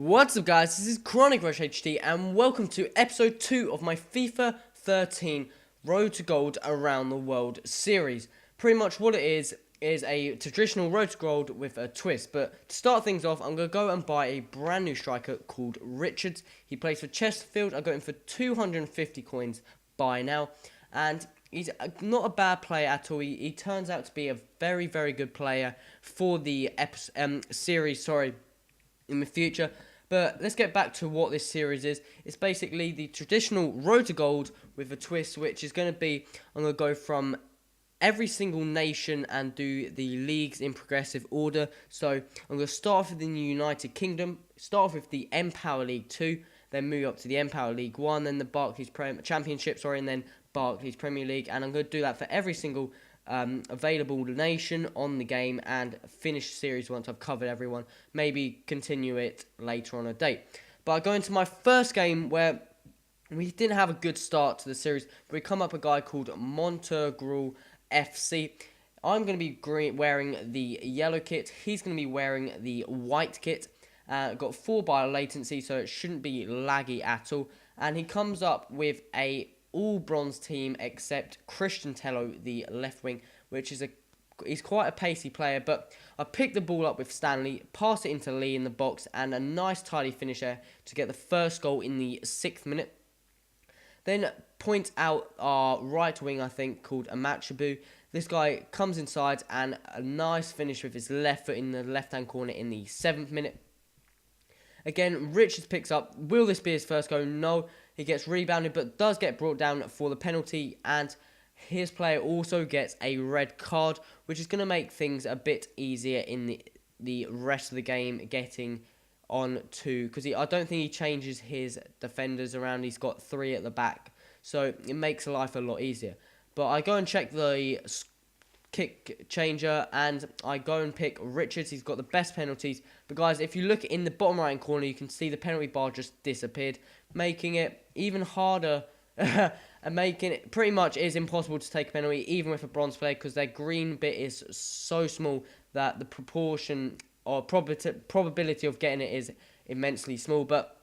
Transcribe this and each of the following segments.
What's up guys, this is Chronic Rush HD and welcome to episode 2 of my FIFA 13 Road to Gold Around the World series. Pretty much what it is a traditional Road to Gold with a twist. But to start things off, I'm going to go and buy a brand new striker called Richards. He plays for Chesterfield. I got him for 250 coins by now. And he's not a bad player at all. He turns out to be a very, very good player for the series, in the future. But let's get back to what this series is. It's basically the traditional Road to Gold with a twist, which is going to be, I'm going to go from every single nation and do the leagues in progressive order. So I'm going to start off with the United Kingdom, start off with the Empower League 2, then move up to the Empower League 1, then the Barclays Championship, and then Barclays Premier League. And I'm going to do that for every single available nation on the game and finish the series once I've covered everyone. Maybe continue it later on a date. But I go into my first game where we didn't have a good start to the series. But we come up a guy called Montegral FC. I'm going to be wearing the yellow kit. He's going to be wearing the white kit. Got 4 bar latency, so it shouldn't be laggy at all. And he comes up with a all bronze team except Christian Tello, the left wing, which is he's quite a pacey player. But I picked the ball up with Stanley, pass it into Lee in the box, and a nice tidy finish there to get the first goal in the 6th minute. Then point out our right wing, I think, called Amachabu. This guy comes inside and a nice finish with his left foot in the left-hand corner in the 7th minute. Again, Richards picks up. Will this be his first goal? No. He gets rebounded, but does get brought down for the penalty. And his player also gets a red card, which is going to make things a bit easier in the rest of the game getting on to. Because I don't think he changes his defenders around. He's got 3 at the back. So it makes life a lot easier. But I go and check the kick changer and I go and pick Richards. He's got the best penalties. But guys, if you look in the bottom right corner, you can see the penalty bar just disappeared, making it even harder and making it pretty much is impossible to take a penalty even with a bronze player, because their green bit is so small that the proportion or probability of getting it is immensely small. But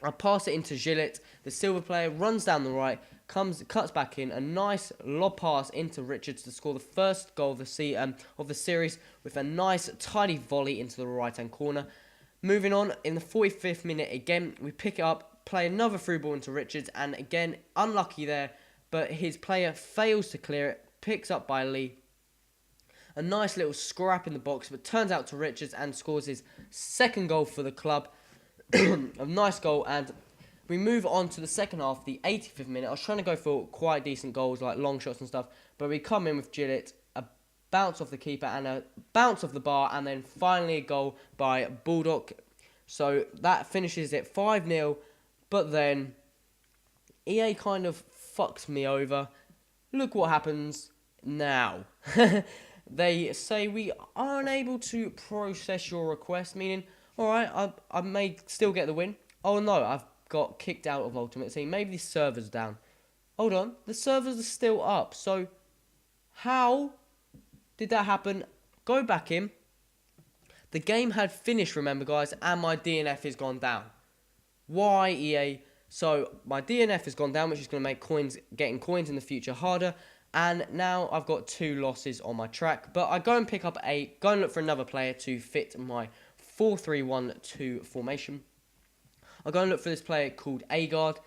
I pass it into Gillett. The silver player runs down the right, cuts back in, a nice lob pass into Richards to score the first goal of the series with a nice tidy volley into the right-hand corner. Moving on, in the 45th minute again, we pick it up, play another through ball into Richards, and again, unlucky there, but his player fails to clear it, picks up by Lee. A nice little scrap in the box, but turns out to Richards and scores his second goal for the club. A nice goal, and we move on to the second half, the 85th minute. I was trying to go for quite decent goals, like long shots and stuff, but we come in with Gillett, a bounce off the keeper and a bounce off the bar, and then finally a goal by Bulldog. So that finishes it 5-0, but then EA kind of fucks me over. Look what happens now. They say we are unable to process your request, meaning, alright, I may still get the win. Oh no, I've got kicked out of Ultimate Team. Maybe the server's down. Hold on, the servers are still up. So, how did that happen? Go back in. The game had finished, remember guys, and my DNF has gone down. Why, EA? So, my DNF has gone down, which is going to make getting coins in the future harder. And now I've got 2 losses on my track. But I go and look for another player to fit my 4-3-1-2 formation. I go and look for this player called Agard.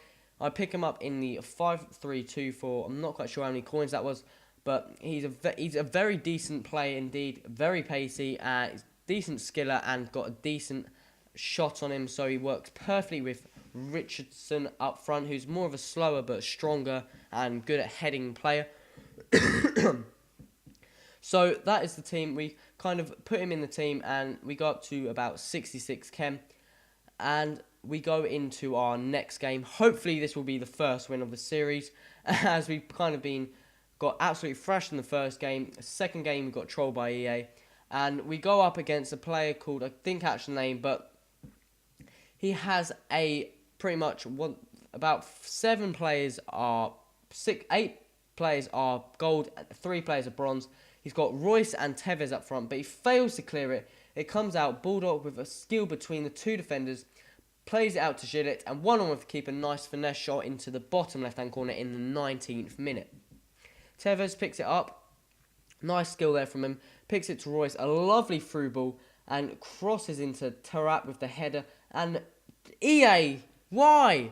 I pick him up in the 5-3-2 for, I'm not quite sure how many coins that was, but he's a very decent player indeed, very pacey, he's decent skiller and got a decent shot on him, so he works perfectly with Richardson up front, who's more of a slower but stronger and good at heading player. So that is the team. We kind of put him in the team and we go up to about 66 chem, and we go into our next game. Hopefully this will be the first win of the series, as we've kind of got absolutely thrashed in the first game. Second game we got trolled by EA, and we go up against a player called, I think catch the name, but he has pretty much about 8 players are gold, 3 players are bronze. He's got Royce and Tevez up front, but he fails to clear it, It comes out, Bulldog with a skill between the two defenders, plays it out to Gillett, and one-on-one with the keeper, nice finesse shot into the bottom left-hand corner in the 19th minute. Tevez picks it up, nice skill there from him, picks it to Royce, a lovely through ball, and crosses into Taarabt with the header, and EA, why?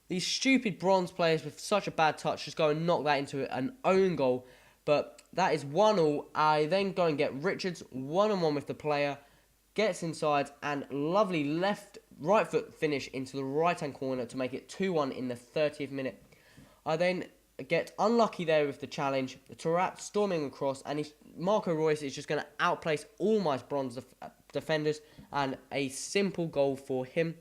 These stupid bronze players with such a bad touch just go and knock that into an own goal, but that is 1-1. I then go and get Richards, one-on-one with the player, gets inside, and lovely right foot finish into the right-hand corner to make it 2-1 in the 30th minute. I then get unlucky there with the challenge, Taarabt storming across, and Marco Reus is just going to outplace all my bronze defenders, and a simple goal for him.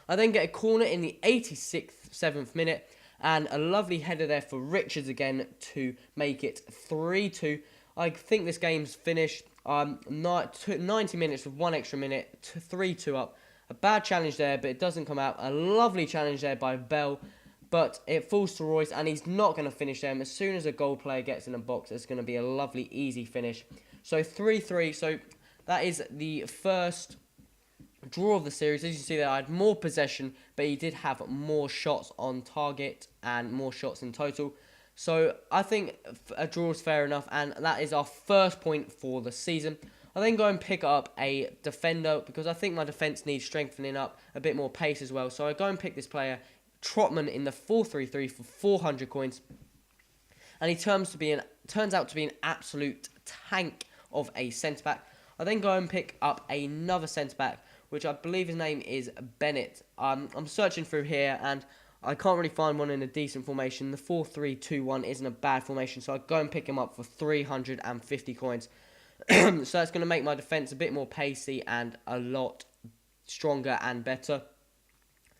I then get a corner in the 86th, 7th minute, and a lovely header there for Richards again to make it 3-2. I think this game's finished. 90 minutes with one extra minute, 3-2 up. A bad challenge there, but it doesn't come out. A lovely challenge there by Bell, but it falls to Royce, and he's not going to finish them. As soon as a goal player gets in a box, it's going to be a lovely, easy finish. So 3-3, so that is the first draw of the series. As you see there, I had more possession, but he did have more shots on target and more shots in total. So I think a draw is fair enough, and that is our first point for the season. I then go and pick up a defender because I think my defence needs strengthening up, a bit more pace as well. So I go and pick this player, Trotman, in the 4-3-3 for 400 coins. And he turns out to be an absolute tank of a centre-back. I then go and pick up another centre-back, which I believe his name is Bennett. I'm searching through here, and I can't really find one in a decent formation. The 4-3-2-1 isn't a bad formation, so I go and pick him up for 350 coins. So that's going to make my defence a bit more pacey and a lot stronger and better.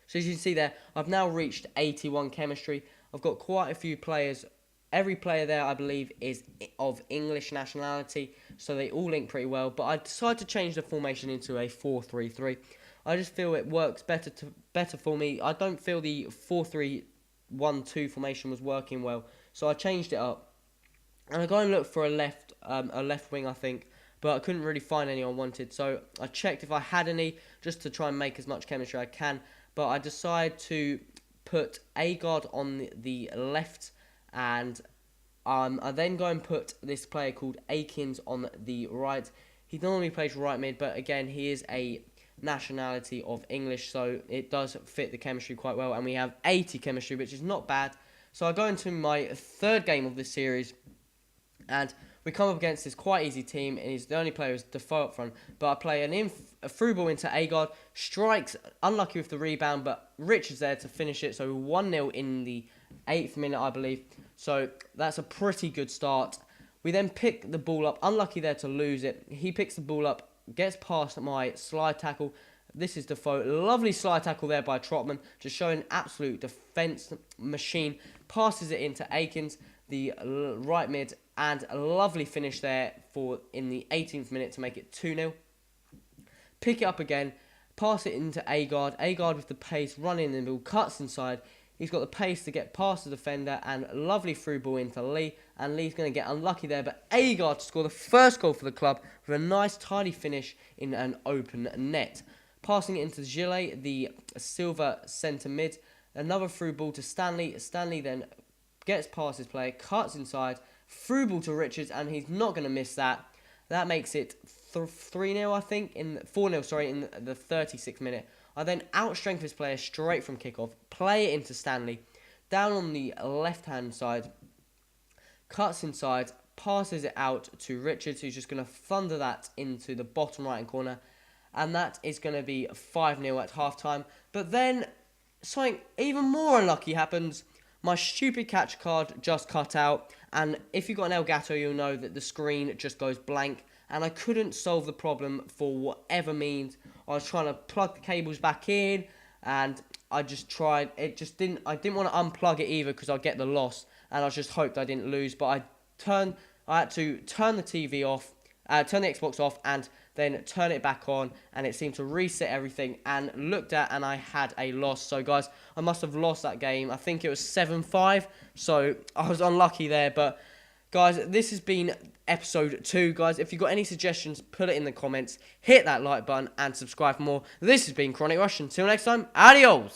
So as you can see there, I've now reached 81 chemistry. I've got quite a few players. Every player there, I believe, is of English nationality, so they all link pretty well. But I decided to change the formation into a 4-3-3. I just feel it works better for me. I don't feel the 4-3-1-2 formation was working well, so I changed it up. And I go and look for a left wing, I think, but I couldn't really find anyone wanted. So I checked if I had any, just to try and make as much chemistry I can. But I decided to put Agard on the left, and I then go and put this player called Akins on the right. He normally plays right mid, but again, he is a nationality of English, so it does fit the chemistry quite well, and we have 80 chemistry, which is not bad. So I go into my third game of this series, and we come up against this quite easy team, and he's the only player who's Defoe up front. But I play a through ball into Agard, strikes, unlucky with the rebound, but Richards there to finish it. So 1-0 in the 8th minute, I believe. So that's a pretty good start. We then pick the ball up, unlucky there to lose it. He picks the ball up, gets past my slide tackle. This is Defoe. Lovely slide tackle there by Trotman, just showing absolute defence machine. Passes it into Akins, the right mid, and a lovely finish there in the 18th minute to make it 2-0. Pick it up again, pass it into Agard. Agard with the pace, running in the middle, cuts inside. He's got the pace to get past the defender, and a lovely through ball into Lee. And Lee's going to get unlucky there, but Agard to score the first goal for the club with a nice tidy finish in an open net. Passing it into Gillet, the silver centre mid. Another through ball to Stanley. Stanley then gets past his player, cuts inside, through ball to Richards, and he's not going to miss that. That makes it 3-0, I think, 4-0, sorry, in the 36th minute. I then outstrength his player straight from kickoff, play it into Stanley, down on the left-hand side, cuts inside, passes it out to Richards, who's just going to thunder that into the bottom right-hand corner, and that is going to be 5-0 at half-time. But then something even more unlucky happens. My stupid catch card just cut out, and if you've got an Elgato, you'll know that the screen just goes blank, and I couldn't solve the problem for whatever means. I was trying to plug the cables back in, and I just tried. I didn't want to unplug it either because I'd get the loss, and I just hoped I didn't lose. But I had to turn the TV off, turn the Xbox off, and then turn it back on, and it seemed to reset everything, and looked at, and I had a loss. So guys, I must have lost that game. I think it was 7-5, so I was unlucky there, but Guys, this has been episode 2, guys. If you've got any suggestions, put it in the comments. Hit that like button and subscribe for more. This has been Chronic Rush. Until next time, adios!